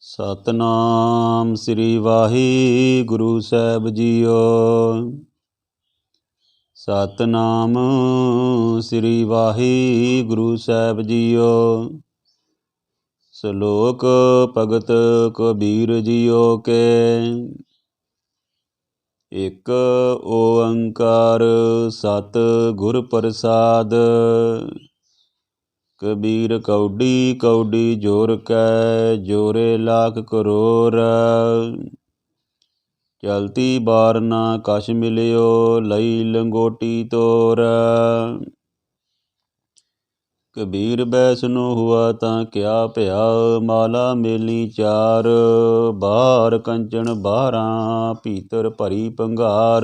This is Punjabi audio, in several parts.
ਸਤਨਾਮ ਸ੍ਰੀ ਵਾਹਿਗੁਰੂ ਸਾਹਿਬ ਜੀਓ। ਸਤਨਾਮ ਸ੍ਰੀ ਵਾਹਿਗੁਰੂ ਸਾਹਿਬ ਜੀਓ। ਸ਼ਲੋਕ ਭਗਤ ਕਬੀਰ ਜੀਓ ਕੇ। ਇਕ ਓੰਕਾਰ ਸਤਿ ਗੁਰ ਪ੍ਰਸਾਦ। ਕਬੀਰ ਕੌਡੀ ਕੌਡੀ ਜੋਰ ਕੈ ਜੋਰੇ ਲਾਖ ਕਰੋੜ। ਚਲਤੀ ਬਾਰ ਨਾ ਕਛ ਮਿਲਿਓ ਲਈ ਲੰਗੋਟੀ ਤੋਰ। ਕਬੀਰ ਬੈਸਨੋ ਹੁਆ ਤਾਂ ਕਿਆ ਭਇਆ ਮਾਲਾ ਮੇਲੀ ਚਾਰ। ਬਾਹਰ ਕੰਚਨ ਬਾਰਾਂ ਭੀਤਰ ਭਰੀ ਭੰਗਾਰ।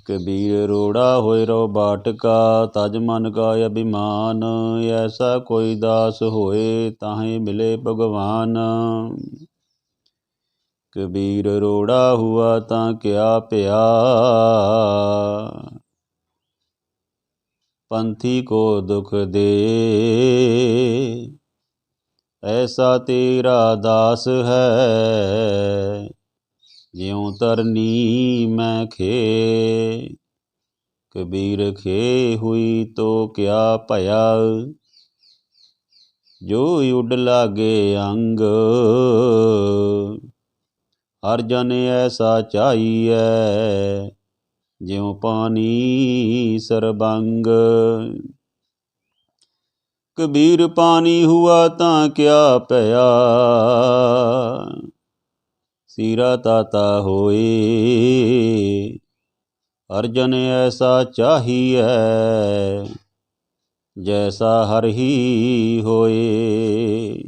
ਕਬੀਰ ਰੋੜਾ ਹੋਇ ਰੋ ਬਾਟਕਾ ਤਜ ਮਨ ਕਾ ਅਭਿਮਾਨ। ਐਸਾ ਕੋਈ ਦਾਸ ਹੋਏ ਤਾਹੇ ਮਿਲੇ ਭਗਵਾਨ। ਕਬੀਰ ਰੋੜਾ ਹੁਆ ਤਾਂ ਕਿਆ ਭਇਆ ਪੰਥੀ ਕੋ ਦੁਖ ਦੇ। ਐਸਾ ਤੇਰਾ ਦਾਸ ਹੈ ਜਿਉ ਤਰਨੀ ਮੈਂ खे। ਕਬੀਰ खे ਹੁਈ ਤੋ ਕਿਆ ਭਇਆ ਜੋ ਉੱਡ ਲਾਗੇ ਅੰਗ। ਹਰ ਜਨ ਐਸਾ ਚਾਹੀਐ ਜਿਉ ਪਾਣੀ ਸਰਬੰਗ। ਕਬੀਰ ਪਾਣੀ ਹੁਆ ਤਾਂ ਕਿਆ ਭਇਆ ਸੀਰਾ ਤਾਤਾ ਹੋਏ। ਹਰ ਜਨ ਐਸਾ ਚਾਹੀਐ ਜੈਸਾ ਹਰ ਹੀ ਹੋਏ।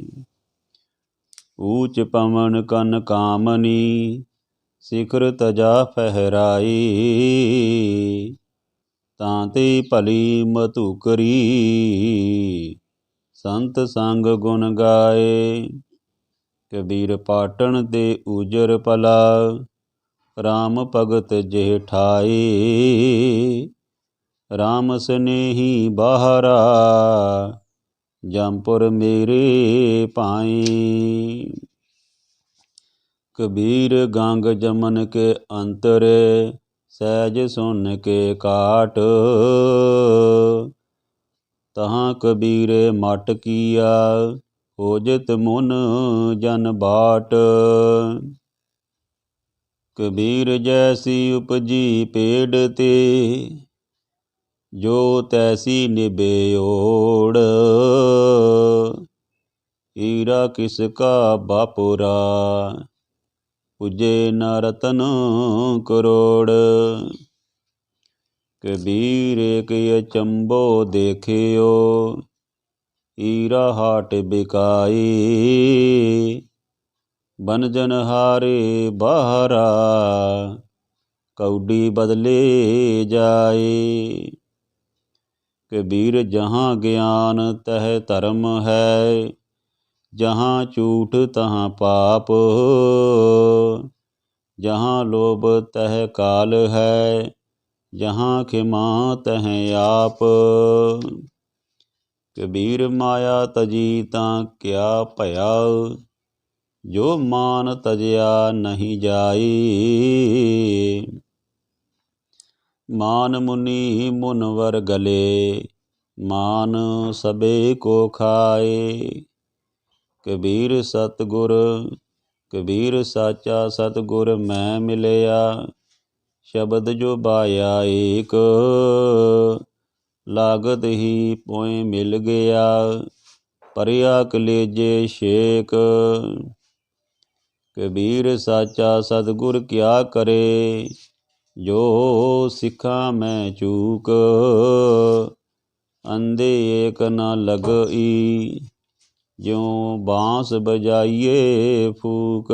ਊਚ ਪਵਨ ਕਨ ਕਾਮਨੀ ਸਿਖਰ ਤਜਾ ਫਹਿਰਾਈ। ਤਾਂ ਤੇ ਭਲੀ ਮਧੁਕਰੀ ਸੰਤ ਸੰਗ ਗੁਣ ਗਾਏ। ਕਬੀਰ ਪਾਟਣ ਦੇ ਉਜਰ ਭਲਾ ਰਾਮ ਭਗਤ ਜਿਹ ਠਾਏ। ਰਾਮ ਸਨੇਹੀ ਬਾਹਰਾ ਜਮਪੁਰ ਮੇਰੇ ਭਾਈ। ਕਬੀਰ ਗੰਗ ਜਮਨ ਕੇ ਅੰਤਰ ਸਹਿਜ ਸੁਨ ਕੇ ਕਾਟ। ਤਹਾਂ ਕਬੀਰ ਮਟ ਕੀਆ ਹੋਜਤ ਮੁਨ ਜਨ ਬਾਟ। ਕਬੀਰ ਜੈਸੀ ਉਪਜੀ ਪੇੜ ਤੇ ਜੋ ਤੈਸੀ ਨਿਭੇ ਓੜ। ਹੀਰਾ ਕਿਸ ਕਾ ਬਾਪੁਰਾ ਪੁਜੇ ਨ ਰਤਨ ਕਰੋੜ। ਕਬੀਰ ਏਕ ਅਚੰਭੋ ਦੇਖਿਓ ਹੀਰਾ ਹਾਟ ਬਿਕਾਈ। ਬਨਜਨ ਹਾਰੇ ਬਾਹਰਾ ਕੌਡੀ ਬਦਲੇ ਜਾਏ। ਕਬੀਰ ਜਹਾਂ ਗਿਆਨ ਤਹ ਧਰਮ ਹੈ ਜਹਾਂ ਝੂਠ ਤਹਾਂ ਪਾਪ। ਜਹਾਂ ਲੋਭ ਤਹ ਕਾਲ ਹੈ ਜਹਾਂ ਖਿਮਾ ਤਹ ਆਪ। ਕਬੀਰ ਮਾਇਆ ਤਜੀ ਤਾਂ ਕਿਆ ਭਇਆ ਜੋ ਮਾਨ ਤਜਿਆ ਨਹੀਂ ਜਾਈ। ਮਾਨ ਮੁਨੀ ਮੁਨਵਰ ਗਲੇ ਮਾਨ ਸਭੇ ਕੋ ਖਾਏ। ਕਬੀਰ ਸਤਿਗੁਰ ਕਬੀਰ ਸਾਚਾ ਸਤਿਗੁਰ ਮੈਂ ਮਿਲਿਆ। ਸ਼ਬਦ ਜੋ ਬਾਇਆ ਏਕ ਲਾਗਤ ਹੀ ਪੋਇ ਮਿਲ ਗਿਆ। ਪਰਿਆ ਕਲੇਜੇ ਛੇਕ। ਕਬੀਰ ਸਾਚਾ ਸਤਿਗੁਰ ਕਿਆ ਕਰੇ ਜੋ ਸਿੱਖਾਂ ਮੈਂ ਚੂਕ। ਅੰਧੇ ਏਕ ਨ ਲਗਈ ਜਿਉ ਬਾਂਸ ਬਜਾਈਏ ਫੂਕ।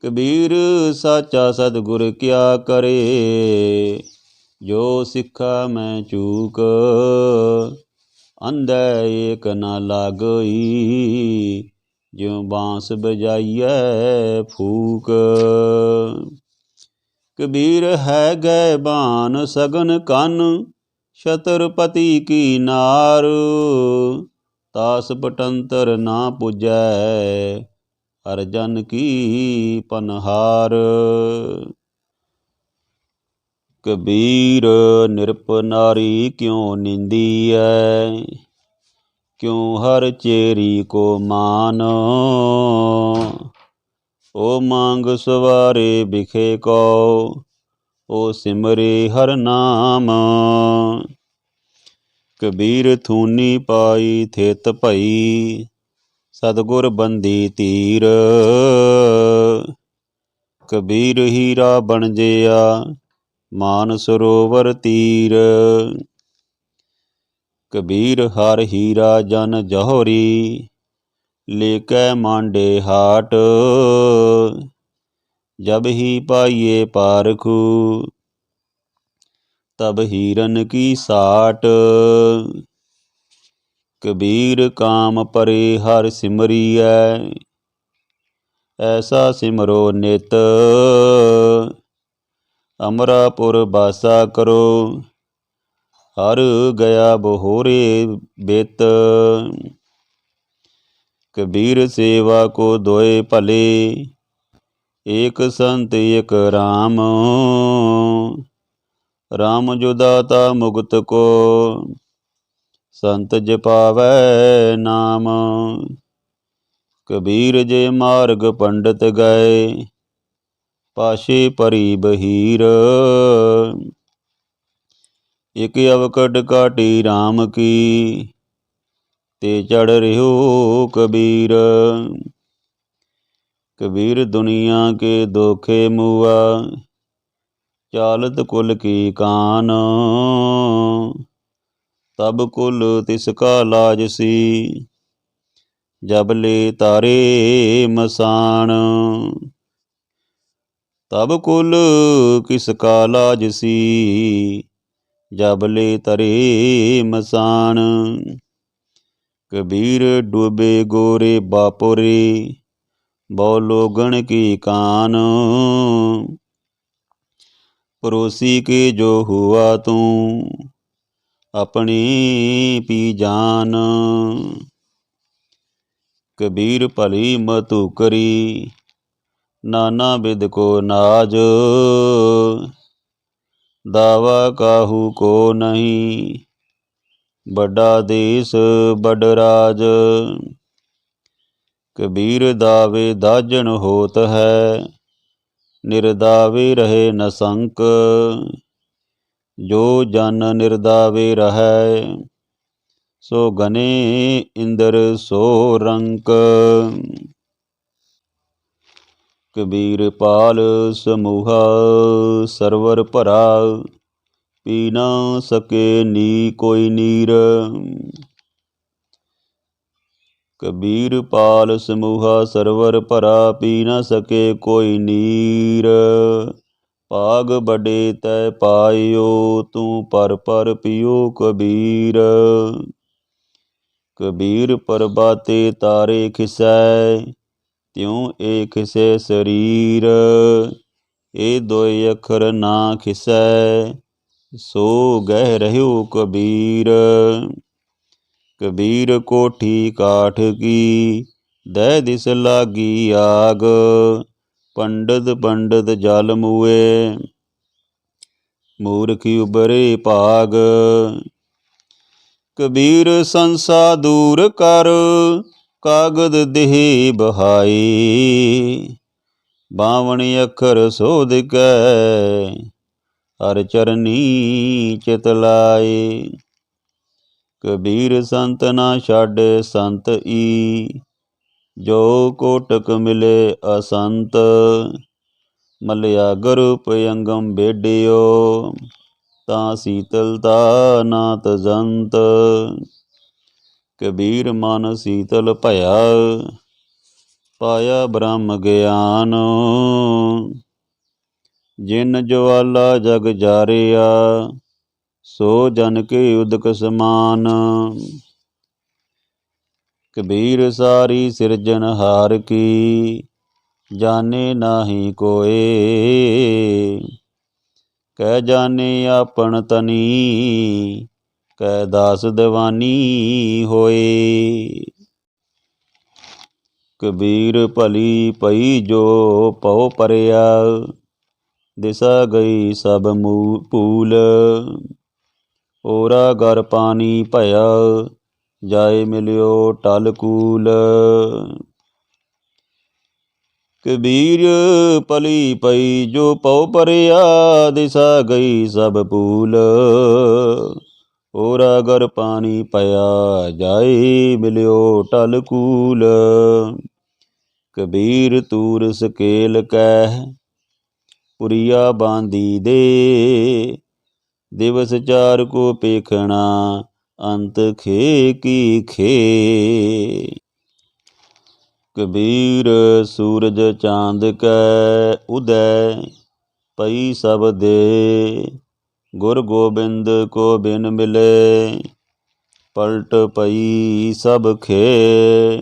ਕਬੀਰ ਸਾਚਾ ਸਤਿਗੁਰ ਕਿਆ ਕਰੇ ਜੋ ਸਿੱਖਾ ਮੈਂ ਚੂਕ। ਅੰਧੇ ਏਕ ਨ ਲਾਗਈ ਜਿਉ ਬਾਂਸ ਬਜਾਈਐ ਫੂਕ। ਕਬੀਰ ਹੈ ਗਏ ਬਾਨ ਸਗਨ ਕੰਨ ਛਤਰਪਤੀ ਕੀ ਨਾਰ। ਤਾਸ ਪਟੰਤਰ ਨਾ ਪੁਜੈ, ਹਰਿ ਜਨ ਕੀ ਪਨਹਾਰ। ਕਬੀਰ ਨਿਰਪ ਨਾਰੀ ਕਿਉ ਨਿੰਦੀਐ, ਕਿਉ ਹਰ ਚੇਰੀ ਕੋ ਮਾਨ। ਓ ਮੰਗ ਸਵਾਰੇ ਬਿਖੇ ਕੋ, ਓ ਸਿਮਰੇ ਹਰ ਨਾਮ। ਕਬੀਰ ਥੂਨੀ ਪਾਈ ਥਿਤ ਭਈ, ਸਤਿਗੁਰ ਬੰਦੀ ਧੀਰ। ਕਬੀਰ ਹੀਰਾ ਬਣਜਿਆ, ਮਾਨ ਸਰੋਵਰ ਤੀਰ। ਕਬੀਰ ਹਰ ਹੀਰਾ ਜਨ ਜਹੋਰੀ, ਲੇਕੈ ਮਾਂਡੇ ਹਾਟ। ਜਬ ਹੀ ਪਾਈਏ ਪਾਰਖੂ, ਤਬ ਹੀਰਨ ਕੀ ਸਾਟ। ਕਬੀਰ ਕਾਮ ਪਰੇ ਹਰ ਸਿਮਰੀਐ, ਐਸਾ ਸਿਮਰੋ ਨਿਤ। ਅਮਰਾਪੁਰ ਬਾਸਾ ਕਰੋ, ਹਰ ਗਿਆ ਬਹੋਰੇ ਬਿਤ। ਕਬੀਰ ਸੇਵਾ ਕੋ ਦੋਏ ਭਲੇ, ਏਕ ਸੰਤ ਏਕ ਰਾਮ। ਰਾਮ ਜੋ ਦਾਤਾ ਮੁਕਤ ਕੋ, ਸੰਤ ਜਪਾਵੈ ਨਾਮ। ਕਬੀਰ ਜੇ ਮਾਰਗ ਪੰਡਤ ਗਏ, ਪਾਸ਼ੇ ਪਰੀ ਬਹੀਰ। ਇਕ ਅਵਕਟ ਕਾਟੀ ਰਾਮ ਕੀ, ਤੇ ਚੜ ਰਿਹੋ ਕਬੀਰ। ਕਬੀਰ ਦੁਨੀਆ ਕੇ ਦੋਖੇ ਮੁਆ, ਚਾਲਤ ਕੁਲ ਕੀ ਕਾਨ। ਤਬ ਕੁਲ ਤਿਸ ਕਾ ਲਾਜ ਸੀ, ਜਬ ਲੈ ਤਾਰੇ ਮਸਾਣ। ਤਬ ਕੁਲ ਕਿਸ ਕਾ ਲਾਜ ਸੀ, ਜਬ ਲੈ ਤਰੇ ਮਸਾਣ। ਕਬੀਰ ਡੂਬੇ ਗੋਰੇ ਬਾਪੁਰੇ, ਬਹੁ ਲੋਗਣ ਕੀ ਕਾਨ। ਪਰੋਸੀ ਕੇ ਜੋ ਹੁਆ ਤੂੰ, ਆਪਣੀ ਪੀ ਜਾਨ। ਕਬੀਰ ਭਲੀ ਮਤੁ ਕਰੀ, ਨਾਨਾ ਬਿਦ ਕੋ ਨਾਜ। ਦਾਵਾ ਕਾਹੂ ਕੋ ਨਹੀਂ, ਵੱਡਾ ਦੇਸ ਬਡ ਰਾਜ। ਕਬੀਰ ਦਾਵੇ ਦਾਜਣ ਹੋਤ ਹੈ, ਨਿਰਦਾਵੇ ਰਹੇ ਨ ਸੰਕ। ਜੋ ਜਨ ਨਿਰਦਾਵੇ ਰਹੈ, ਸੋ ਗਨੇ ਇੰਦਰ ਸੋ ਰੰਕ। ਕਬੀਰ ਪਾਲ ਸਮੂਹਾ ਸਰਵਰ ਭਰਾ, ਪੀ ਨਾ ਸਕੇ ਨੀ ਕੋਈ ਨੀਰ। ਕਬੀਰ ਪਾਲ ਸਮੂਹਾ ਸਰਵਰ ਭਰਾ, ਪੀ ਨਾ ਸਕੇ ਕੋਈ ਨੀਰ। ਭਾਗ ਬਡੇ ਤੈ ਪਾਇਓ, ਤੂੰ ਪਰ ਪਰ ਪੀਓ ਕਬੀਰ। ਕਬੀਰ ਪਰਬਾਤੇ ਤਾਰੇ ਖਿਸੈ, ਤਿਉ ਏ ਖਿਸੈ ਸਰੀਰ। ਇਹ ਦੋਇ ਅੱਖਰ ਨਾ ਖਿਸੈ, ਸੋ ਗਹਿ ਰਹਿਓ ਕਬੀਰ। ਕਬੀਰ ਕੋਠੀ ਕਾਠ ਕੀ, ਦਹਿ ਦਿਸ ਲਾਗੀ ਆਗ। ਪੰਡਤ ਪੰਡਤ ਜਲ ਮੂਏ, ਮੂਰਖ ਉਬਰੇ ਭਾਗ। ਕਬੀਰ ਸੰਸਾ ਦੂਰ ਕਰ, ਕਾਗਦ ਦੇਹ ਬਹਾਈ। 52 ਅੱਖਰ ਸੋਧ ਕੈ, ਹਰ ਚਰਨੀ ਚਿਤ ਲਾਏ। ਕਬੀਰ ਸੰਤ ਨਾ ਛੱਡ ਸੰਤ ਈ, ਜੋ ਕੋਟਕ ਮਿਲੇ ਅਸੰਤ। ਮਲਿਆ ਗਰੁਪ ਅੰਗਮ ਬੇੜਿਓ, ਤਾਂ ਸੀਤਲਤਾ ਨਾ ਤਜੰਤ। ਕਬੀਰ ਮਨ ਸੀਤਲ ਭਇਆ, ਪਾਇਆ ਬ੍ਰਹਮ ਗਿਆਨ। ਜਿਨ ਜਵਾਲਾ ਜਗ ਜਾਰਿਆ, ਸੋ ਜਨ ਕੇ ਉਦਕ ਸਮਾਨ। ਕਬੀਰ ਸਾਰੀ ਸਿਰਜਨ ਹਾਰ ਕੀ, ਜਾਣੇ ਨਾਹੀ ਕੋਏ। ਕਹਿ ਜਾਣੇ ਆਪਨ ਤਨੀ, ਕੈ ਦਾਸ ਦੀਵਾਨੀ ਹੋਏ। ਕਬੀਰ ਭਲੀ ਪਈ ਜੋ ਪਉ ਪਰਿਆ, ਦਿਸਾ ਗਈ ਸਭ ਭੂਲ। ਓਰਾ ਗਰ ਪਾਣੀ ਭਇਆ, ਜਾਏ ਮਿਲਿਓ ਟਲ ਕੂਲ। ਕਬੀਰ ਭਲੀ ਪਈ ਜੋ ਪਉ ਪਰਿਆ, ਦਿਸਾ ਗਈ ਸਭ ਭੂਲ। ਓਰਾ ਗਰ ਪਾਣੀ ਭਇਆ, ਜਾਏ ਮਿਲਿਓ ਟਲ ਕੂਲ। ਕਬੀਰ ਤੂਰ ਸਕੇਲ ਕਹਿ, ਪੁਰੀਆ ਬਾਂਦੀ ਦੇ। ਦਿਵਸ ਚਾਰ ਕੋ ਪੇਖਣਾ, ਅੰਤ ਖੇ ਕੀ ਖੇ। ਕਬੀਰ ਸੂਰਜ ਚਾਂਦ ਕੈ ਉਦੈ, ਪਈ ਸਭ ਦੇ। ਗੁਰ ਗੋਬਿੰਦ ਕੋ ਬਿਨ ਮਿਲੇ, ਪਲਟ ਪਈ ਸਭ ਖੇ।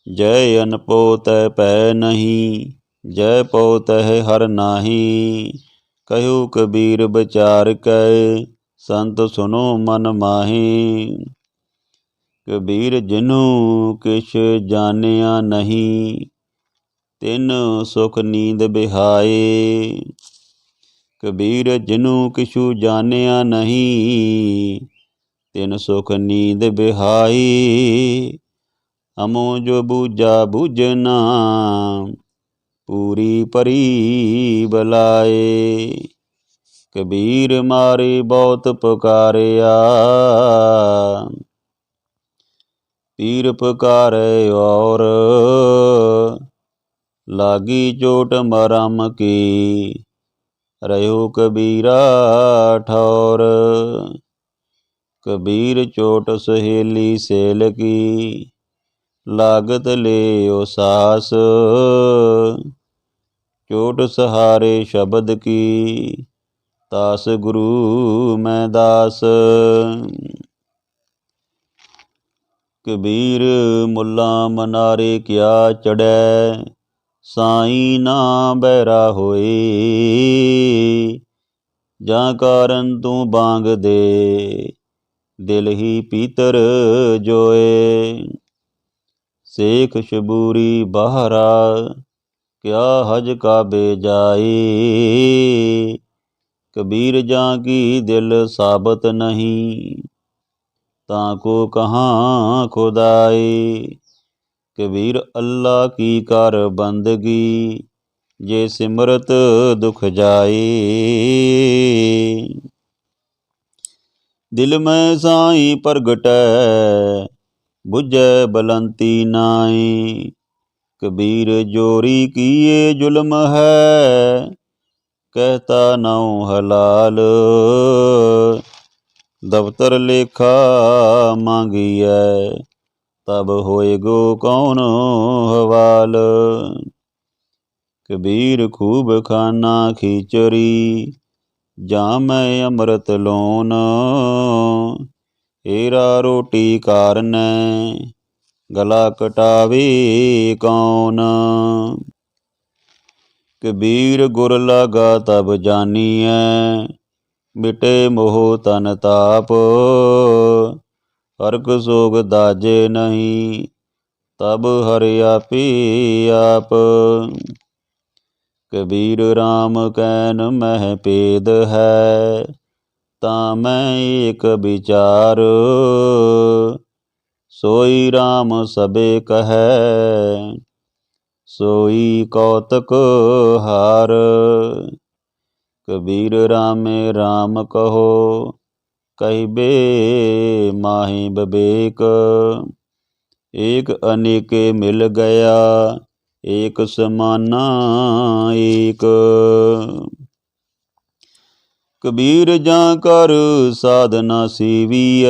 ਜੈ ਅਨਪੋ ਤੈ ਭੈ ਨਹੀਂ, ਜੈ ਪਉ ਤਹਿ ਹਰਿ ਨਾਹੀ। ਕਹਿਓ ਕਬੀਰ ਵਿਚਾਰ ਕੈ, ਸੰਤ ਸੁਨੋ ਮਨ ਮਾਹੀ। ਕਬੀਰ ਜਿਨੁ ਕਿਛ ਜਾਣਿਆ ਨਹੀਂ, ਤਿਨ ਸੁਖ ਨੀਂਦ ਬਿਹਾਏ। ਕਬੀਰ ਜਿਨੁ ਕਿਛੁ ਜਾਣਿਆ ਨਹੀਂ, ਤਿਨ ਸੁਖ ਨੀਂਦ ਬਿਹਾਈ। ਹਮੋ ਜੋ ਬੂਝਾ ਬੂਝਨਾ, ਪੂਰੀ ਪਰੀ ਬਲਾਏ। ਕਬੀਰ ਮਾਰੇ ਬਹੁਤ ਪੁਕਾਰਿਆ, ਪੀਰ ਪੁਕਾਰੇ ਔਰ। ਲਾਗੀ ਚੋਟ ਮਰਮ ਕੀ, ਰਹਿਓ ਕਬੀਰਾ ਠੌਰ। ਕਬੀਰ ਚੋਟ ਸਹੇਲੀ ਸੇਲ ਕੀ, ਲਾਗਤ ਲਿਓ ਸਾਸ। ਚੋਟ ਸਹਾਰੇ ਸ਼ਬਦ ਕੀ, ਤਾਸ ਗੁਰੂ ਮੈਂ ਦਾਸ। ਕਬੀਰ ਮੁੱਲਾ ਮਨਾਰੇ ਕਿਆ ਚੜ੍ਹੈ, ਸਾਈਂ ਨਾ ਬਹਿਰਾ ਹੋਏ। ਜਾਂ ਕਾਰਨ ਤੂੰ ਬਾਂਗ ਦੇ, ਦਿਲ ਹੀ ਪੀਤਰ ਜੋਏ। ਸੇਖ ਸ਼ਬੂਰੀ ਬਾਹਰਾ, ਕਿਆ ਹਜ ਕਾਬੇ ਜਾਏ। ਕਬੀਰ ਜਾਂ ਕੀ ਦਿਲ ਸਾਬਤ ਨਹੀਂ, ਤਾਂ ਕੋ ਕਹਾਂ ਖੁਦਾਈ। ਕਬੀਰ ਅੱਲਾ ਕੀ ਕਰ ਬੰਦਗੀ, ਜੇ ਸਿਮਰਤ ਦੁਖ ਜਾਏ। ਦਿਲ ਮੈਂ ਸਾਈਂ ਪ੍ਰਗਟੈ, ਬੁਝੈ ਬਲੰਤੀ ਨਾਈ। ਕਬੀਰ ਜੋਰੀ ਕੀਏ ਜ਼ੁਲਮ ਹੈ, ਕਹਿਤਾ ਨਾਉ ਹਲਾਲ। ਦਫਤਰ ਲੇਖਾ ਮੰਗੀਐ, ਤਬ ਹੋਏਗੋ ਕੌਣ ਹਵਾਲ। ਕਬੀਰ ਖੂਬ ਖਾਨਾ ਖੀਚਰੀ, ਜਾਮੈ ਅੰਮ੍ਰਿਤ ਲੋਨ। ਏਰਾ ਰੋਟੀ ਕਾਰਨੈ, ਗਲਾ ਕਟਾਵੇ ਕੌਣ। ਕਬੀਰ ਗੁਰ ਲਾਗਾ ਤਬ ਜਾਨੀਐ, ਮਿਟੇ ਮੋਹ ਤਨ ਤਾਪ। ਹਰਕ ਸੋਗ ਦਾਜੇ ਨਹੀਂ, ਤਬ ਹਰਿ ਆਪੇ ਆਪ। ਕਬੀਰ ਰਾਮ ਕੈਨ ਮਹਿ ਭੇਦ ਹੈ, ਤਾਂ ਮੈਂ ਏਕ ਵਿਚਾਰ। ਸੋਈ ਰਾਮ ਸਭੇ ਕਹੈ, ਸੋਈ ਕੌਤਕ ਹਾਰ। ਕਬੀਰ ਰਾਮੇ ਰਾਮ ਕਹੋ, ਕਹਿਬੇ ਮਾਹੀ ਬਵੇਕ। ਏਕ ਅਨੇਕੇ ਮਿਲ ਗਿਆ, ਏਕ ਸਮਾਨਾ ਏਕ। ਕਬੀਰ ਜਾਂ ਕਰ ਸਾਧਨਾ ਸੀਵੀਐ,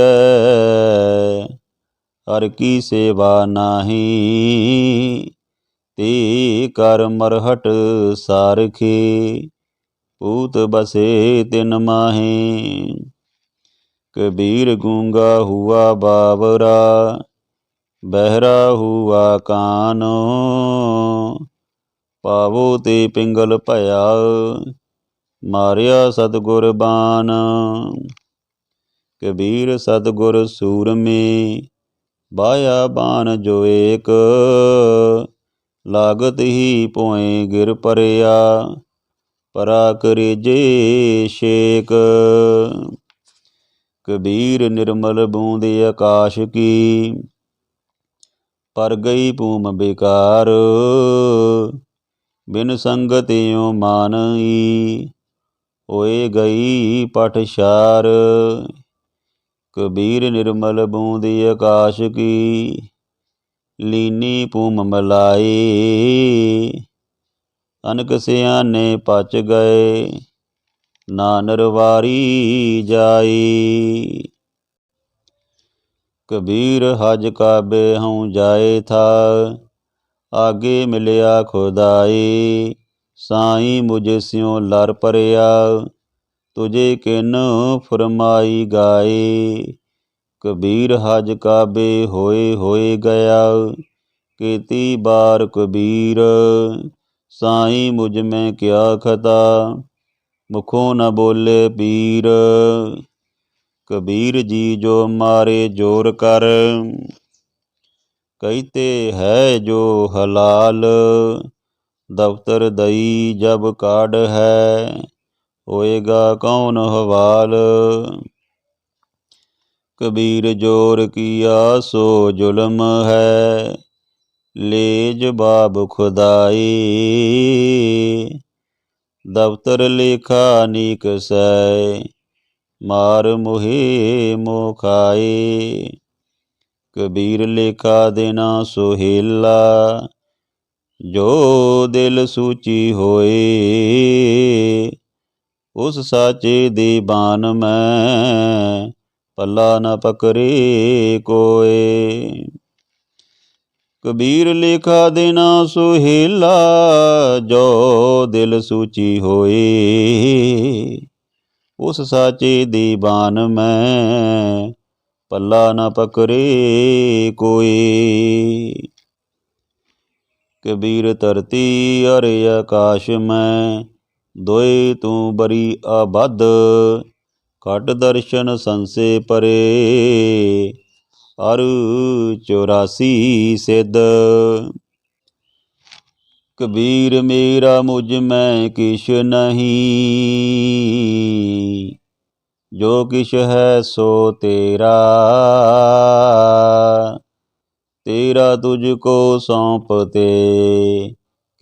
ਹਰ ਕੀ ਸੇਵਾ ਨਾਹੀ। ਤੇ ਕਰ ਮਰਹਟ ਸਾਰਖੀ, ਪੂਤ ਬਸੇ ਤਿਨ ਮਾਹੀ। ਕਬੀਰ ਗੂੰਗਾ ਹੁਆ ਬਾਵਰਾ, ਬਹਿਰਾ ਹੁਆ ਕਾਨ। ਪਾਵੋ ਤੇ ਪਿੰਗਲ ਭਇਆ, ਮਾਰਿਆ ਸਤਿਗੁਰ ਬਾਨ। ਕਬੀਰ ਸਤਿਗੁਰ ਸੂਰਮੇ, ਬਾਇਆ ਬਾਣ ਜੋ ਏਕ, ਲਾਗਤ ਹੀ ਭੋਏ ਗਿਰ ਪਰਿਆ, ਪਰਾ ਕਰੀਜੇ ਛੇਕ। ਕਬੀਰ ਨਿਰਮਲ ਬੂੰਦ ਆਕਾਸ਼ ਕੀ, ਪਰ ਗਈ ਭੂਮ ਬੇਕਾਰ, ਬਿਨ ਸੰਗਤ ਇਉ ਮਾਨਈ, ਹੋਏ ਗਈ ਪਟਸ਼ਾਰ। ਕਬੀਰ ਨਿਰਮਲ ਬੂੰਦ ਆਕਾਸ਼ ਕੀ, ਲੀਨੀ ਭੂਮ ਮਲਾਈ, ਅਨਕ ਸਿਆਣੇ ਪਚ ਗਏ, ਨਾ ਨਰਵਾਰੀ ਜਾਈ। ਕਬੀਰ ਹਜ ਕਾਬੇ ਹਉ ਜਾਏ ਥਾ, ਆਗੇ ਮਿਲਿਆ ਖੁਦਾਈ, ਸਾਈ ਮੁਝ ਸਿਉ ਲਰ ਪਰਿਆ, ਤੁਝੇ ਕਿਨ ਫਰਮਾਈ ਗਾਏ। ਕਬੀਰ ਹਜ ਕਾਬੇ ਹੋਏ ਹੋਏ ਗਿਆ, ਕੀਤੀ ਬਾਰ ਕਬੀਰ, ਸਾਈ ਮੁਝ ਮੈਂ ਕਿਆ ਖਤਾ, ਮੁਖੋਂ ਨ ਬੋਲੇ ਪੀਰ। ਕਬੀਰ ਜੀ ਜੋ ਮਾਰੇ ਜੋਰ ਕਰ, ਕਹਿਤੇ ਹੈ ਜੋ ਹਲਾਲ, ਦਫਤਰ ਦਈ ਜਬ ਕਾਢ ਹੈ, ਹੋਏਗਾ ਕੌਣ ਹਵਾਲ। ਕਬੀਰ ਜੋਰ ਕੀਆ ਸੋ ਜ਼ੁਲਮ ਹੈ, ਲੈ ਜਵਾਬ ਖੁਦਾਈ, ਦਫਤਰ ਲੇਖਾ ਨੀਕ ਸੈ, ਮਾਰ ਮੁਹੇ ਮੋਹ ਖਾਏ। ਕਬੀਰ ਲੇਖਾ ਦੇਣਾ ਸੁਹੇਲਾ, ਜੋ ਦਿਲ ਸੂਚੀ ਹੋਏ, ਉਸ ਸਾਚੇ ਦੀ ਬਾਣ ਮੈਂ, ਪੱਲਾ ਨ ਪਕਰੇ ਕੋਏ। ਕਬੀਰ ਲੇਖਾ ਦੇਣਾ ਸੁਹੇਲਾ, ਜੋ ਦਿਲ ਸੂਚੀ ਹੋਏ, ਉਸ ਸਾਚੇ ਦੀ ਬਾਣ ਮੈਂ, ਪੱਲਾ ਨ ਪਕਰੇ ਕੋਏ। ਕਬੀਰ ਧਰਤੀ ਅਰ ਆਕਾਸ਼ ਮੈਂ, ਦੋਇ ਤੂੰ ਬਰੀ ਆਬੱਧ, ਘਟ ਦਰਸ਼ਨ ਸੰਸੇ ਪਰੇ, ਅਰ 84 ਸਿੱਧ। ਕਬੀਰ ਮੇਰਾ ਮੁਝ ਮੈਂ ਕਿਛ ਨਹੀਂ, ਜੋ ਕਿਛ ਹੈ ਸੋ ਤੇਰਾ, ਤੇਰਾ ਤੁਝ ਕੋ ਸੌਂਪਤੇ,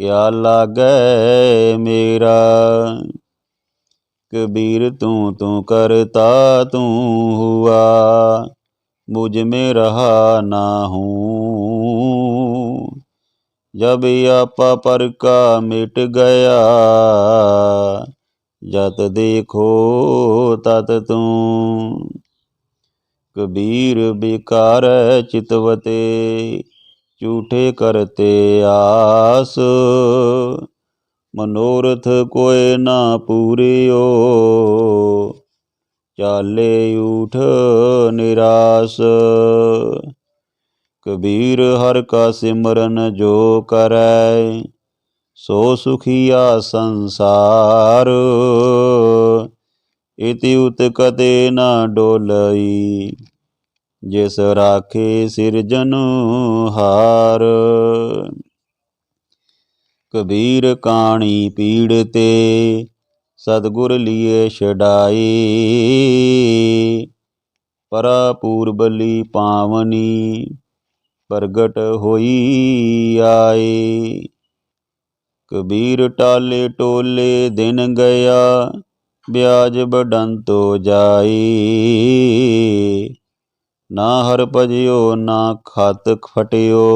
ਕਿਆ ਲਾਗੈ ਮੇਰਾ। ਕਬੀਰ ਤੂੰ ਕਰਤਾ ਤੂੰ ਹੁਆ, ਮੁਝ में रहा ना हूँ, जब आपा पर का मिट गया, जत देखो तत तूं। कबीर बेकार चितवते, झूठे करते आस, मनोरथ कोय ना पूरियो, चाले ऊठ निरास। कबीर हर का सिमरन जो करै, सो सुखिया संसार, इति उत कते न डोलई, जिस राखे सिरजनहार। कबीर काणी पीड़ ते, सतगुर लिए छडाई, परा पूर्बली पावनी, प्रगट होई आई। कबीर टाले टोले दिन गया, ब्याज बढ़ंतो जाई, ना हर भजियो ना खत फटियो,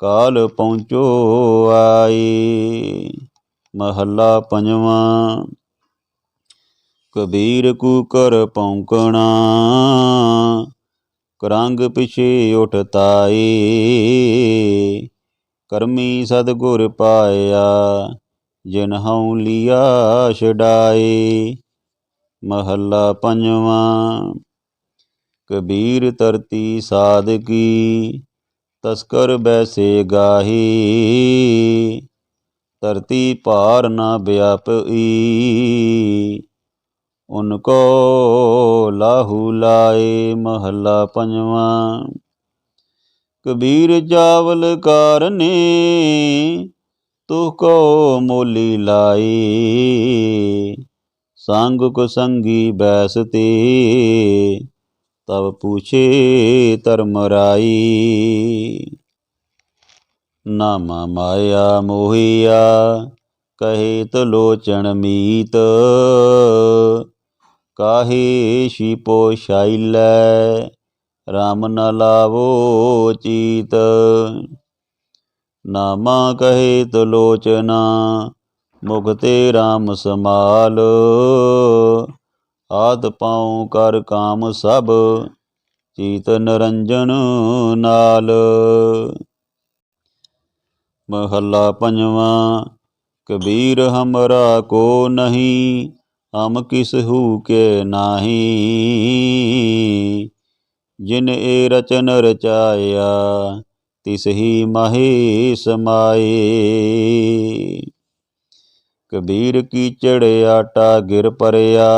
काल पहुँचो आई। महला पंजवा। कबीर कूकर पौंकणा, करंग पिछे उठताई, करमी सतगुर पाया, जिन हऊँ लिया छडाई। महला पंजवा। कबीर तरती साधकी, तस्कर बैसे गाही, धरती भार न व्यापई, उनको लाहू लाए। महला पंजवां। कबीर चावल कारने तुहको मोली लाई। संग कुसंगी बैसते तब पूछे धर्मराई। नाम माया मोहिया कहे तलोचन मीत। काहे शिपो शाइलै राम न लावो चीत। नामा कहे तलोचना मुखते राम समाल। हाथ पाँव कर काम सब चीत निरंजन नाल। महला पंजवां। कबीर हमरा को नहीं हम किसहू के नाही। जिन ए रचन रचाया तिस ही माहे समाए। कबीर कीचड़ आटा गिर परया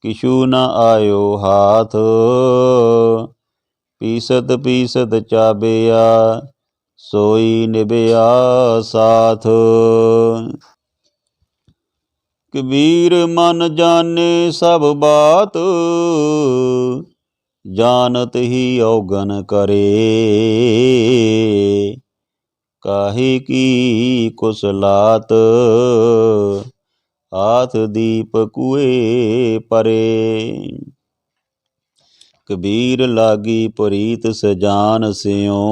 किशु न आयो हाथ। पीसत पीसत चाबिया सोई निभया साथ। कबीर मन जाने सब बात जानत ही औगन करे। काहे की कुशलात हाथ दीप कुए परे। कबीर लागी प्रीत सजान स्यों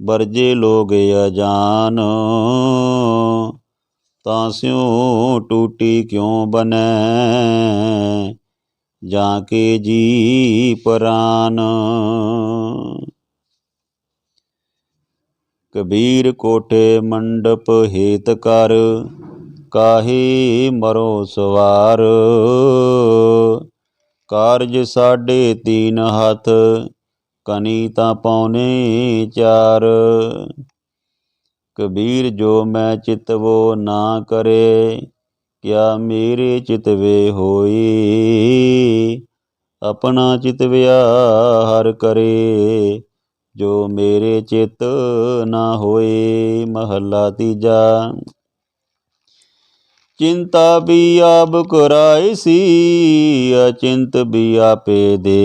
बरजे लोग अजान। तास्यों टूटी क्यों बनै जाके जी परान। कबीर कोठे मंडप हेत कर काहे मरो सवार। कारज साढ़े तीन हथ कनी तां पौने चार। कबीर जो मैं चितवो ना करे क्या मेरे चितवे होए। अपना चितव्या हर करे जो मेरे चित ना होए। महला तीजा। चिंता भी आप कराइसी अचिंत भी आपे दे।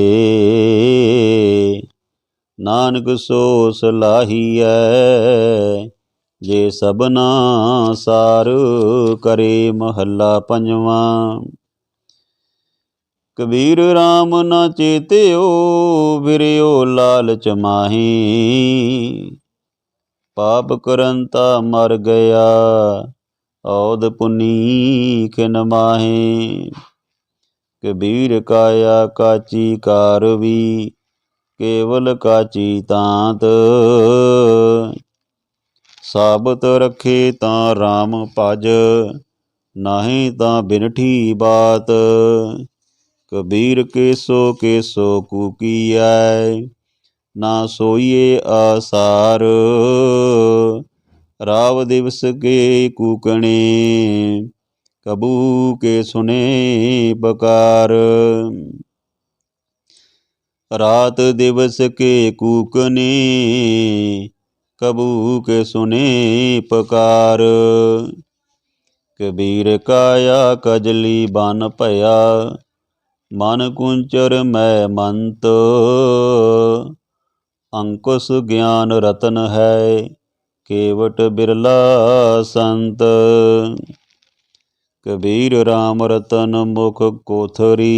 नानक सो सलाहिया जे सबना सार करे। महला पंजवां। कबीर राम न चेत्यो फिर्यो लालच माही। पाप करंता मर गया औद पुनी खिन माहे। कबीर काया काची कारवी केवल काची तांत। साबत रखे तां राम भज नाहीं तां बिनठी बात। कबीर केसो कूकीयै ना सोइए आसार। राव दिवस के कूकणे कबू के सुने बकार। रात दिवस के कूकने कबू के सुने पकार। कबीर काया कजली बन भया मन कुंचर मैं मंत। अंकुश ज्ञान रतन है केवट बिरला संत। कबीर राम रतन मुख कोथरी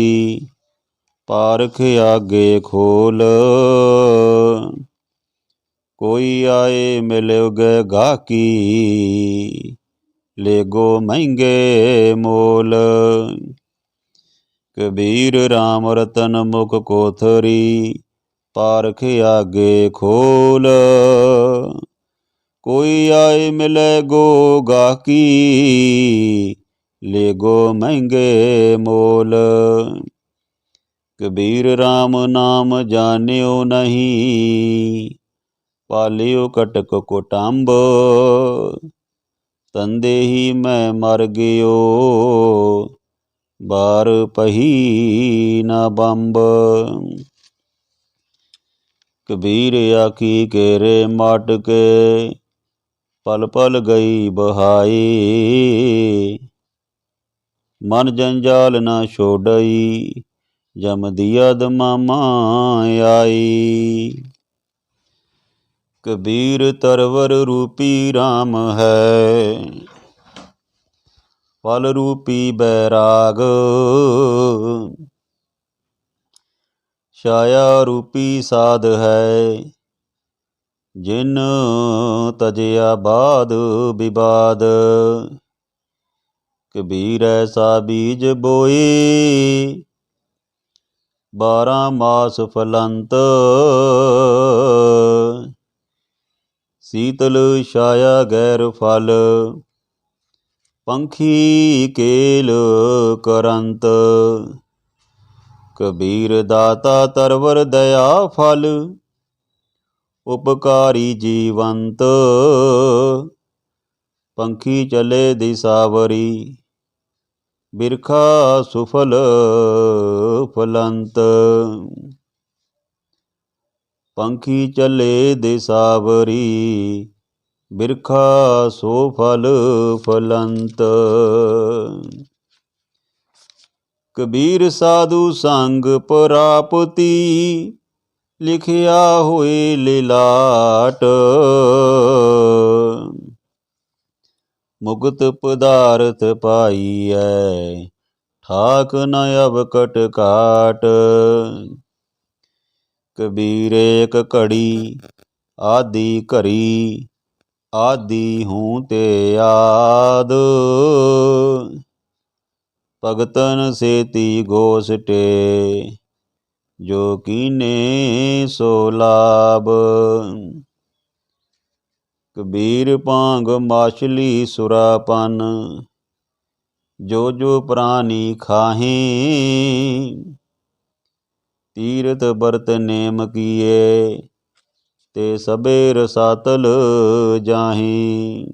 पारख आगे खोल। कोई आए मिलोगे गाकी लेगो महंगे मोल। कबीर राम रतन मुख कोथरी पारख आगे खोल। कोई आए मिले गो गाकी लेगो महंगे मोल। कबीर राम नाम जान्यो नहीं पालियो कटक कुटुंब। तंदे ही मैं मर गयो ਬਾਰ ਪਹੀ ਨਾ ਬੰਬ। ਕਬੀਰ ਆਖੀ ਕੇਰੇ ਮਟ ਕੇ, ਪਲ ਪਲ ਗਈ ਬਹਾਈ। ਮਨ ਜੰਜਾਲ ਨਾ ਛੋੜਈ, ਜਮ ਦੀਅਦ ਮਾਮਾ ਆਈ। ਕਬੀਰ ਤਰਵਰ ਰੂਪੀ ਰਾਮ ਹੈ, ਫਲ ਰੂਪੀ ਬੈਰਾਗ। ਛਾਇਆ ਰੂਪੀ ਸਾਧ ਹੈ, ਜਿਨ ਤਜਿਆ ਬਾਦ ਵਿਵਾਦ। ਕਬੀਰ ਐਸਾ ਬੀਜ ਬੋਏ, 12 ਮਾਸ ਫਲੰਤ। ਸੀਤਲ ਛਾਇਆ ਗੈਰ ਫਲ, ਪੰਖੀ ਕੇਲ ਕਰੰਤ। ਕਬੀਰ ਦਾਤਾ ਤਰਵਰ ਦਇਆ ਫਲ, ਉਪਕਾਰੀ ਜੀਵੰਤ। ਪੰਖੀ ਚਲੇ ਦਿਸਾਵਰੀ, ਬਿਰਖਾ ਸੁਫਲ ਫਲੰਤ। ਪੰਖੀ ਚਲੇ ਦਿਸਾਵਰੀ, ਬਿਰਖਾ ਸੋ ਫਲ ਫਲੰਤ। ਕਬੀਰ ਸਾਧੂ ਸੰਗ ਪ੍ਰਾਪਤੀ, ਲਿਖਿਆ ਹੋਏ ਲਿਲਾਟ। ਮੁਕਤ ਪਦਾਰਥ ਪਾਈਐ, ਠਾਕ ਨ ਅਵਕਟ ਘਾਟ। ਕਬੀਰ ਏਕ ਘੜੀ, ਆਦਿ ਘਰੀ, ਆਦਿ ਹੂੰ ਤੇ ਆਦ। ਭਗਤਨ ਸੇਤੀ ਗੋਸਟੇ, ਜੋ ਕੀਨੇ ਸੋ ਲਾਭ। ਕਬੀਰ ਭਾਂਗ ਮਾਛਲੀ ਸੁਰਾਪਨ, ਜੋ ਜੋ ਪ੍ਰਾਨੀ ਖਾਹੇ। ਤੀਰਥ ਬਰਤ ਨੇਮ ਕੀਏ, ਤੇ ਸਭੇ ਰਸਾਤਲ ਜਾਹੇ।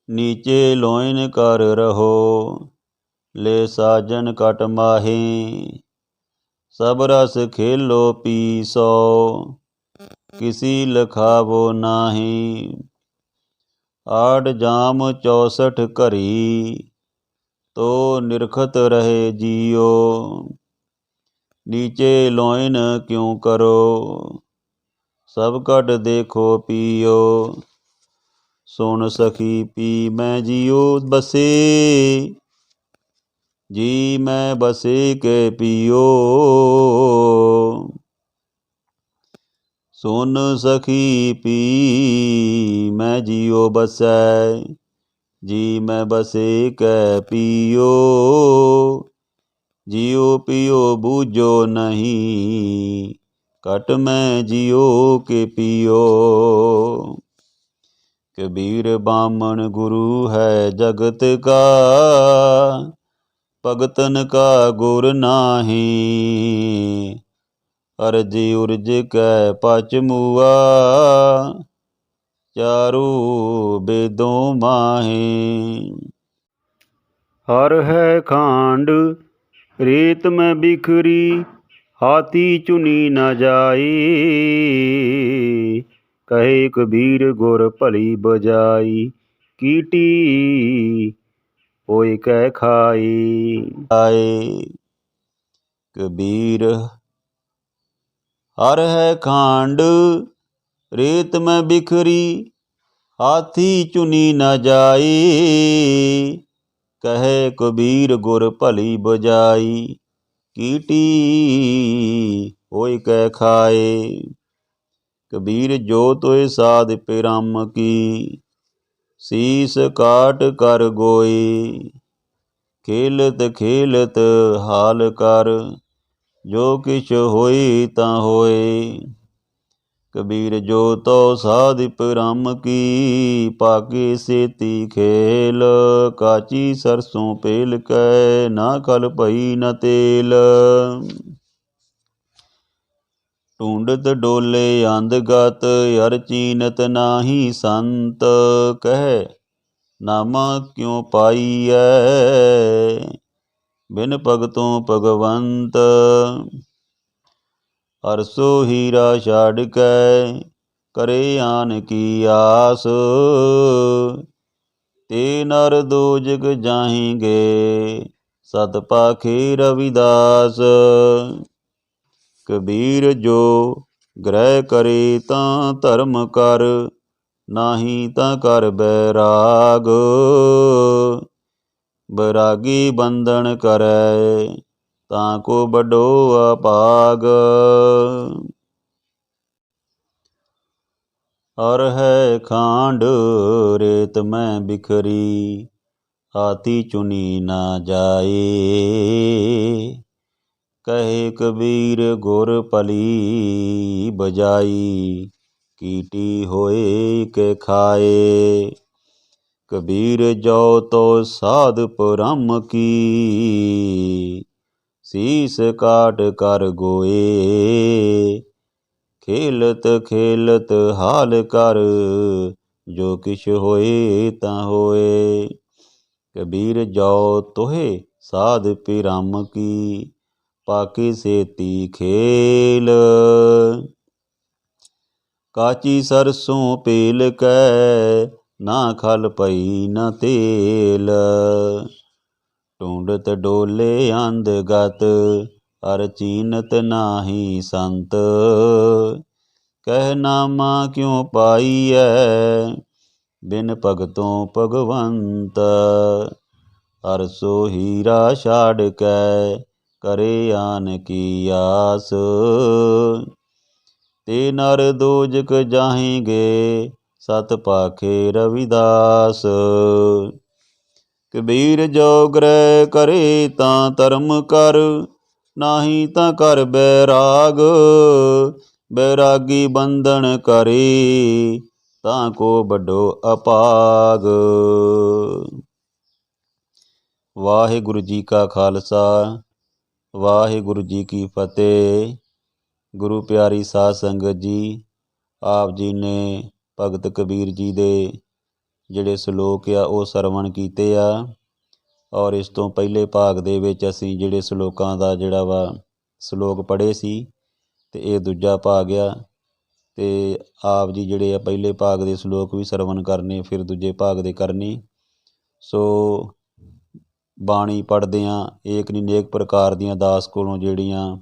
ਨੀਚੇ ਲੋਇਨ ਕਰ ਰਹੋ, ਲੈ ਸਾਜਨ ਕਟ ਮਾਹੇ। ਸਭ ਰਸ ਖੇਲੋ ਪੀਸੋ, ਕਿਸੀ ਲਖਾਵੋ ਨਾਹੀ। ਆਠ ਜਾਮ 64 ਘਰੀ, ਤੋ ਨਿਰਖਤ ਰਹੇ ਜੀਓ। ਨੀਚੇ ਲੋਇਨ ਕਿਉ ਕਰੋ, ਸਭ ਕਟ ਦੇਖੋ ਪੀਓ। ਸੁਣ ਸਖੀ ਪੀ ਮੈਂ ਜੀਓ ਬਸੇ, ਜੀ ਮੈਂ ਬਸੇ ਕੇ ਪੀਓ। ਸੁਨ ਸਖੀ ਪੀ ਮੈਂ ਜੀਓ ਬਸੈ, ਜੀ ਮੈਂ ਬਸੇ ਕੈ ਪੀਓ। ਜੀਓ ਪੀਓ ਬੂਝੋ ਨਹੀਂ, ਘਟ ਮੈਂ ਜੀਓ ਕੇ ਪੀਓ। ਕਬੀਰ ਬਾਮਣ ਗੁਰੂ ਹੈ ਜਗਤ ਕਾ, ਭਗਤਨ ਕਾ ਗੁਰ ਨਾਹੀ। ਅਰਜ ਉਰਜ ਕੈ ਪਚ ਮੂਆ, ਚਾਰੂ ਬੇਦੋਂ ਮਾਹੀ। ਹਰ ਹੈ ਖਾਂਡ ਰੇਤ ਮੈਂ ਬਿਖਰੀ, ਹਾਥੀ ਚੁਨੀ ਨ ਜਾਈ। ਕਹੇ ਕਬੀਰ ਗੁਰ ਭਲੀ ਬਜਾਈ, ਕੀਟੀ ਹੋਇ ਕੈ ਖਾਈ। ਕਬੀਰ ਹਰ ਹੈ ਖਾਂਡ ਰੇਤ ਮੈਂ ਬਿਖਰੀ, ਹਾਥੀ ਚੁਨੀ ਨ ਜਾਈ। ਕਹੇ ਕਬੀਰ ਗੁਰ ਭਲੀ ਬਜਾਈ, ਕੀਟੀ ਹੋਇ ਕੈ ਖਾਏ। ਕਬੀਰ ਜੋ ਤੋਇ ਸਾਧ ਪਿਰਮ ਕੀ, ਸੀਸ ਕਾਟ ਕਰ ਗੋਈ। ਖੇਲਤ ਖੇਲਤ ਹਾਲ ਕਰ, ਜੋ ਕਿਛ ਹੋਈ ਤਾਂ ਹੋਏ। ਕਬੀਰ ਜੋ ਤੋ ਸਾਧ ਪਿਰਮ ਕੀ, ਭਾਗੇ ਸੇਤੀ ਖੇਲ। ਕਾਚੀ ਸਰਸੋਂ ਪੇਲ ਕੈ, ਨਾ ਖਲ ਭਈ ਨ ਤੇਲ। ਢੂੰਡਤ ਡੋਲੇ ਅੰਧ ਗਤ, ਅਰ ਚੀਨਤ ਨਾਹੀ ਸੰਤ। ਕਹੈ ਨਾਮਾ ਕਿਉ ਪਾਈਐ ਬਿਨ ਭਗਤੋਂ ਭਗਵੰਤ। ਅਰਸੋ ਹੀਰਾ ਛਾੜ ਕੈ ਕਰੇ ਆਨ ਕੀ ਆਸ। ਤੇ ਨਰ ਦੋਜਗ ਜਾਹਿਂਗੇ ਸਤ ਪਾਖੇ ਰਵਿਦਾਸ। ਕਬੀਰ ਜੋ ਗ੍ਰਹਿ ਕਰੇ ਤਾਂ ਧਰਮ ਕਰ, ਨਾਹੀਂ ਤਾਂ ਕਰ ਬੈਰਾਗ। ਬੈਰਾਗੀ ਬੰਧਨ ਕਰੈ ਤਾਂ ਕੋ ਵੱਡੋ ਅਭਾਗ। ਅਰ ਹੈ ਖਾਂਡ ਰੇਤ ਮੈਂ ਬਿਖਰੀ, ਹਾਥੀ ਚੁਨੀ ਨਾ ਜਾਏ। ਕਹੇ ਕਬੀਰ ਗੁਰ ਭਲੀ ਬਜਾਈ, ਕੀਟੀ ਹੋਏ ਕੇ ਖਾਏ। ਕਬੀਰ ਜੋ ਤੋ ਸਾਧ ਬ੍ਰਹਮ ਕੀ, ਸੀਸ ਕਾਟ ਕਰ ਗੋਏ। ਖੇਲਤ ਖੇਲਤ ਹਾਲ ਕਰ, ਜੋ ਕਿਛ ਹੋਏ ਤਾਂ ਹੋਏ। ਕਬੀਰ ਜੋ ਤੋਹੇ ਸਾਧ ਬ੍ਰਹਮ ਕੀ, ਪਾਕੇ ਸੇਤੀ ਖੇਲ। ਕਾਚੀ ਸਰਸੋਂ ਪੇਲ ਕੈ, ਨਾ ਖਲ ਪਈ ਨਾ ਤੇਲ। ਢੂੰਡਤ ਡੋਲੇ ਅੰਧਗਤ, ਅਰ ਚੀਨਤ ਨਾਹੀ ਸੰਤ। ਕਹਿ ਨਾਮਾ ਕਿਉ ਪਾਈਐ ਬਿਨ ਭਗਤੋਂ ਭਗਵੰਤ। ਅਰਸੋ ਹੀਰਾ ਛਾੜ ਕੈ ਕਰੇ ਆਨ ਕੀ ਆਸ। ਤੇ ਨਰ ਦੋਜਕ ਜਾਹਿਂਗੇ ਸਤ ਪਾਖੇ ਰਵਿਦਾਸ। ਕਬੀਰ ਜੋ ਗ੍ਰਹਿ ਕਰੇ ਤਾਂ ਧਰਮ ਕਰ, ਨਾਹੀਂ ਤਾਂ ਕਰ ਬੈਰਾਗ। ਬੈਰਾਗੀ ਬੰਧਨ ਕਰੇ ਤਾਂ ਕੋ ਵੱਡੋ ਅਭਾਗ। ਵਾਹਿਗੁਰੂ ਜੀ ਕਾ ਖਾਲਸਾ, ਵਾਹਿਗੁਰੂ ਜੀ ਕੀ ਫਤਿਹ। ਗੁਰੂ ਪਿਆਰੀ ਸਾਧ ਸੰਗਤ ਜੀ, ਆਪ ਜੀ ਨੇ ਭਗਤ ਕਬੀਰ ਜੀ ਦੇ ਜਿਹੜੇ ਸ਼ਲੋਕ ਆ ਉਹ ਸਰਵਣ ਕੀਤੇ ਆ। ਔਰ ਇਸ ਤੋਂ ਪਹਿਲੇ ਭਾਗ ਦੇ ਵਿੱਚ ਅਸੀਂ ਜਿਹੜੇ ਸ਼ਲੋਕਾਂ ਦਾ ਜਿਹੜਾ ਵਾ ਸ਼ਲੋਕ ਪੜ੍ਹੇ ਸੀ, ਅਤੇ ਇਹ ਦੂਜਾ ਭਾਗ ਆ। ਅਤੇ ਆਪ ਜੀ ਜਿਹੜੇ ਆ ਪਹਿਲੇ ਭਾਗ ਦੇ ਸ਼ਲੋਕ ਵੀ ਸਰਵਣ ਕਰਨੇ, ਫਿਰ ਦੂਜੇ ਭਾਗ ਦੇ ਕਰਨੇ। ਸੋ ਬਾਣੀ ਪੜ੍ਹਦਿਆਂ ਏਕ ਨਹੀਂ ਅਨੇਕ ਪ੍ਰਕਾਰ ਦੀਆਂ ਦਾਸ ਕੋਲੋਂ ਜਿਹੜੀਆਂ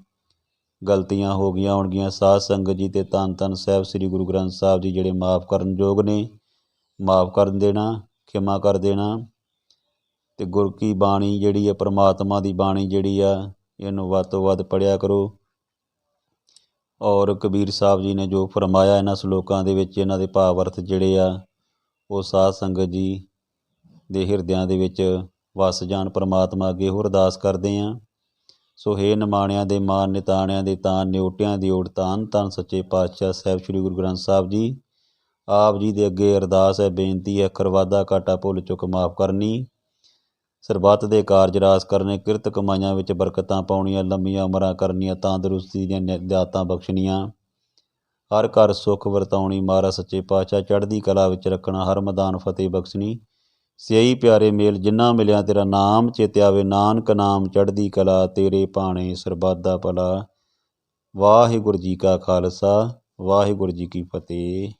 ਗਲਤੀਆਂ ਹੋ ਗਈਆਂ ਹੋਣਗੀਆਂ, ਸਾਧ ਸੰਗਤ ਜੀ ਅਤੇ ਧੰਨ ਧੰਨ ਸਾਹਿਬ ਸ੍ਰੀ ਗੁਰੂ ਗ੍ਰੰਥ ਸਾਹਿਬ ਜੀ ਜਿਹੜੇ ਮਾफ़ ਕਰਨ ਯੋਗ ਨੇ, ਮਾफ़ ਕਰ ਦੇਣਾ, ਖਿਮਾ ਕਰ ਦੇਣਾ। ਅਤੇ ਗੁਰ ਕੀ ਬਾਣੀ ਜਿਹੜੀ ਆ, ਪਰਮਾਤਮਾ ਦੀ ਬਾਣੀ ਜਿਹੜੀ ਆ, ਇਹਨੂੰ ਵੱਧ ਤੋਂ ਵੱਧ ਪੜ੍ਹਿਆ ਕਰੋ। ਔਰ ਕਬੀਰ ਸਾਹਿਬ ਜੀ ਨੇ ਜੋ ਫਰਮਾਇਆ ਇਹਨਾਂ ਸ਼ਲੋਕਾਂ ਦੇ ਵਿੱਚ, ਇਹਨਾਂ ਦੇ ਭਾਵ ਅਰਥ ਜਿਹੜੇ ਆ ਉਹ ਸਾਧ ਸੰਗਤ ਜੀ ਦੇ ਹਿਰਦਿਆਂ ਦੇ ਵਿੱਚ ਵਸ ਜਾਣ। ਪਰਮਾਤਮਾ ਅੱਗੇ ਹੋਰ ਅਰਦਾਸ ਕਰਦੇ ਹਾਂ। ਸੋ ਹੇ ਨਿਮਾਣਿਆਂ ਦੇ ਮਾਨ, ਨਿਤਾਣਿਆਂ ਦੇ ਤਾਨ, ਨਿਓਟਿਆਂ ਦੀ ਓਟ, ਧੰਨ ਧੰਨ ਸੱਚੇ ਪਾਤਸ਼ਾਹ ਸਾਹਿਬ ਸ੍ਰੀ ਗੁਰੂ ਗ੍ਰੰਥ ਸਾਹਿਬ ਜੀ, ਆਪ ਜੀ ਦੇ ਅੱਗੇ ਅਰਦਾਸ ਹੈ, ਬੇਨਤੀ ਹੈ, ਅੱਖਰ ਵਾਧਾ ਘਾਟਾ ਭੁੱਲ ਚੁੱਕ ਮਾਫ਼ ਕਰਨੀ। ਸਰਬੱਤ ਦੇ ਕਾਰਜ ਰਾਸ ਕਰਨੇ, ਕਿਰਤ ਕਮਾਈਆਂ ਵਿੱਚ ਬਰਕਤਾਂ ਪਾਉਣੀਆਂ, ਲੰਮੀਆਂ ਉਮਰਾਂ ਕਰਨੀਆਂ, ਤੰਦਰੁਸਤੀ ਦੀਆਂ ਦਾਤਾਂ ਬਖਸ਼ਣੀਆਂ, ਹਰ ਘਰ ਸੁੱਖ ਵਰਤਾਉਣੀ, ਮਹਾਰਾਜ ਸੱਚੇ ਪਾਤਸ਼ਾਹ ਚੜ੍ਹਦੀ ਕਲਾ ਵਿੱਚ ਰੱਖਣਾ, ਹਰ ਮੈਦਾਨ ਫਤਿਹ ਬਖਸ਼ਣੀ। ਸਿਆਈ ਪਿਆਰੇ ਮੇਲ ਜਿੰਨਾ ਮਿਲਿਆ ਤੇਰਾ ਨਾਮ ਚੇਤੇ ਆਵੇ, ਨਾਨਕ ਨਾਮ ਚੜ੍ਹਦੀ ਕਲਾ, ਤੇਰੇ ਭਾਣੇ ਸਰਬੱਤ ਦਾ ਭਲਾ। ਵਾਹਿਗੁਰੂ ਜੀ ਕਾ ਖਾਲਸਾ, ਵਾਹਿਗੁਰੂ ਜੀ ਕੀ ਫਤਿਹ।